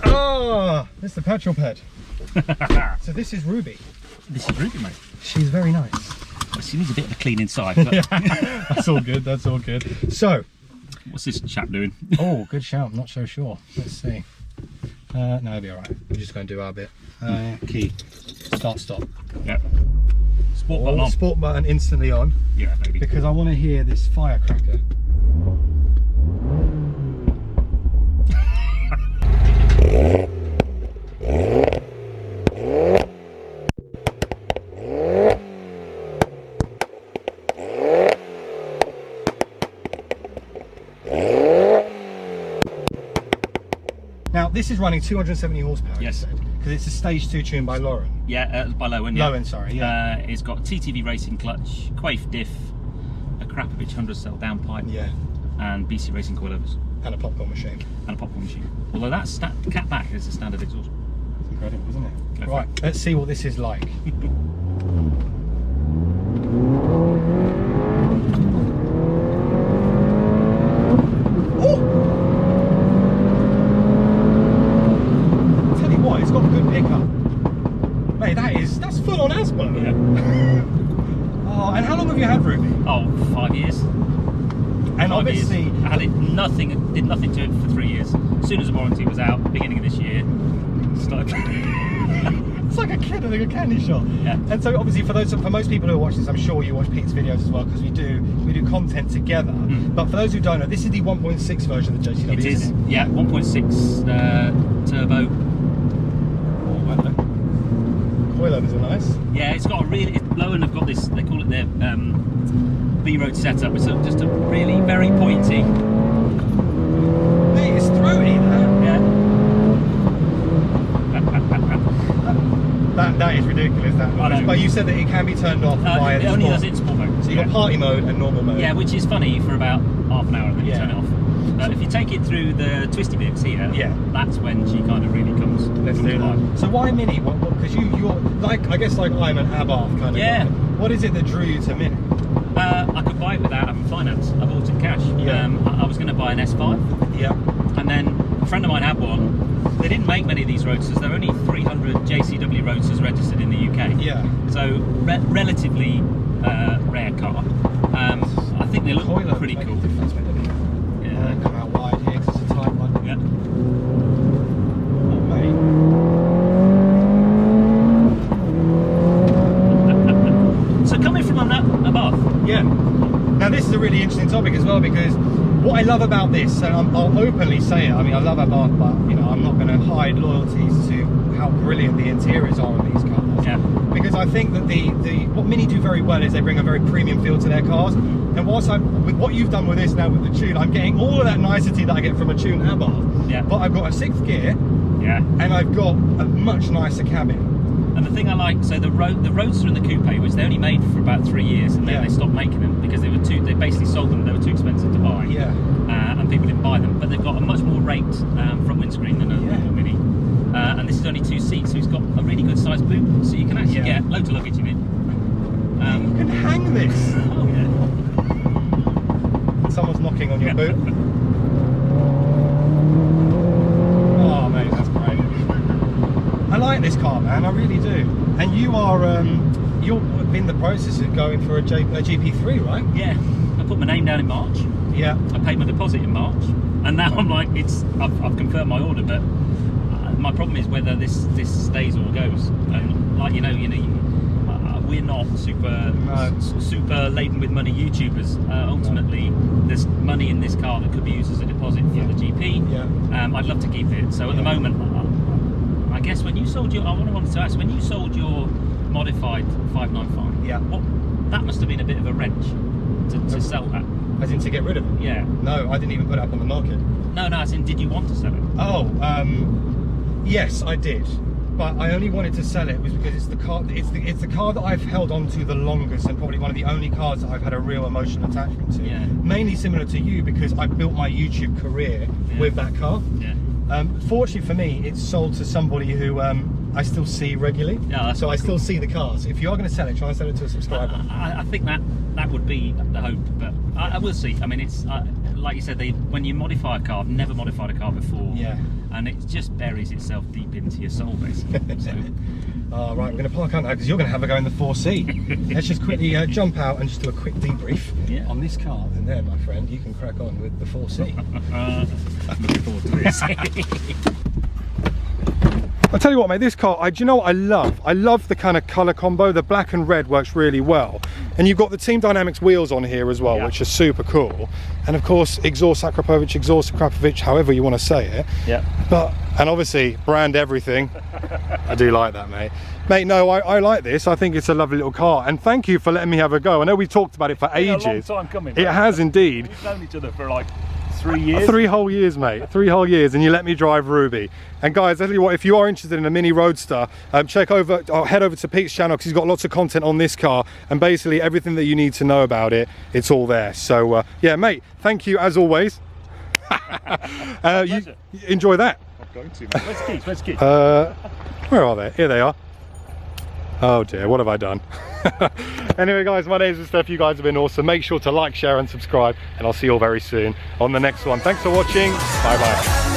Oh, this is the petrol ped. So this is Ruby. This is Ruby, mate. She's very nice. Well, she needs a bit of a clean inside. But... Yeah, that's all good, that's all good. So, what's this chap doing? Oh, good shout, I'm not so sure. Let's see. No, it'll be alright. We're just going to do our bit. Key. Start, stop. Yeah. Sport button on. Sport button instantly on. Yeah, baby. Because I want to hear this firecracker. Now this is running 270 horsepower. Yes. Because it's a stage 2 tune by Lohen. Yeah, by Lohen. Yeah. Lohen, sorry. Yeah. It's got TTV racing clutch, Quaif diff, akrapovic 100 cell downpipe. Yeah. And BC racing coilovers. And a popcorn machine. And a popcorn machine. Although that's cat back is a standard exhaust. It's incredible, isn't it? Go right, let's see what this is like. That's full on Asper. Yeah. Oh, and how long have you had Ruby? Oh, 5 years. And 5 obviously, years. I had it did nothing to it for 3 years. As soon as the warranty was out, beginning of this year, started. It's like a kid in a candy shop. Yeah. And so obviously for most people who watch this, I'm sure you watch Pete's videos as well, because we do content together. But for those who don't know, this is the 1.6 version of the JCW. It is. Yeah, 1.6 turbo. Coilovers are nice. Yeah, it's got a really. Lohen have got this. They call it their B-road setup. It's just a really very pointy. Mate, it's throaty. Yeah. That is ridiculous. That noise. But you said that it can be turned off via the It only sport. does it in sport mode. So you've got party mode and normal mode. Yeah, which is funny for about half an hour and then you turn it off. If you take it through the twisty bits here, that's when she kind of really comes. Let's do that. So why Mini? Because you're like, I guess like I'm an ABtv kind of guy. What is it that drew you to Mini? I could buy it without having finance. I bought it in cash. I was going to buy an S5. Yeah. And then a friend of mine had one. They didn't make many of these roadsters. There are only 300 JCW roadsters registered in the UK. Yeah. So relatively rare car. I think they look pretty cool. Yeah. Come out wide here because it's a tight one. Yeah. Oh, mate. So coming from above. Yeah. Now this is a really interesting topic as well, because what I love about this, and I'll openly say it, I mean I love ABtv, but you know I'm not going to hide loyalties to how brilliant the interiors are on these cars. Yeah. Because I think that what Mini do very well is they bring a very premium feel to their cars. And whilst with what you've done with this now with the tune, I'm getting all of that nicety that I get from a tuned ABtv. Yeah. But I've got a 6th gear. Yeah. And I've got a much nicer cabin. And the thing I like, so the Roadster and the Coupe, which they only made for about 3 years, and then they stopped making them because they basically sold them. They were too expensive to buy. Yeah. And people didn't buy them. But they've got a much more raked front windscreen than a normal Mini. And this is only 2 seats, so it's got a really good sized boot, so you can actually get loads of luggage in it. You can hang this. Oh yeah. Someone's knocking on your boot. Oh mate, that's great. I like this car, man, I really do. And you are, you're in the process of going for a GP3, right? Yeah, I put my name down in March. Yeah. I paid my deposit in March, and now I'm like, I've confirmed my order, but my problem is whether this stays or goes. And like we're not super laden with money YouTubers. Ultimately, there's money in this car that could be used as a deposit for the GP. Yeah. I'd love to keep it. So at the moment, I guess when you sold your, I wanted to ask, when you sold your modified 595, that must have been a bit of a wrench to sell that. As in to get rid of it? Yeah. No, I didn't even put it up on the market. No, as in, did you want to sell it? Oh, yes, I did. But I only wanted to sell it was because it's the car. It's the car that I've held on to the longest, and probably one of the only cars that I've had a real emotional attachment to. Yeah. Mainly similar to you, because I built my YouTube career with that car. Yeah. Fortunately for me, it's sold to somebody who I still see regularly. Yeah. So I still see the car. So if you are going to sell it, try and sell it to a subscriber. I think that would be the hope, but I will see. I mean, it's like you said, when you modify a car, I've never modified a car before. Yeah. And it just buries itself deep into your soul, basically. So. Right, I'm going to park out now because you're going to have a go in the 4C. Let's just quickly jump out and just do a quick debrief on this car, and then, my friend, you can crack on with the 4C. Looking forward to this. I'll tell you what, mate, this car, do you know what I love? I love the kind of colour combo. The black and red works really well. And you've got the Team Dynamics wheels on here as well, which are super cool. And of course, exhaust akrapovic, exhaust akrapovic, however you want to say it. Yeah. And obviously, brand everything. I do like that, mate. Mate, no, I like this. I think it's a lovely little car. And thank you for letting me have a go. I know we talked about it for ages. It's been a long time coming. It has indeed. We've known each other for like 3 years. 3 whole years, mate. 3 whole years, and you let me drive Ruby. And guys, I tell you what, if you are interested in a Mini Roadster, head over to Pete's channel, because he's got lots of content on this car, and basically everything that you need to know about it, it's all there. So yeah, mate, thank you as always. You enjoy that. I'm going to, mate. Where's the keys? Where's the keys? Where are they? Here they are. Oh dear, what have I done? Anyway, guys, my name is Stef. You guys have been awesome. Make sure to like, share and subscribe, and I'll see you all very soon on the next one. Thanks for watching. Bye bye.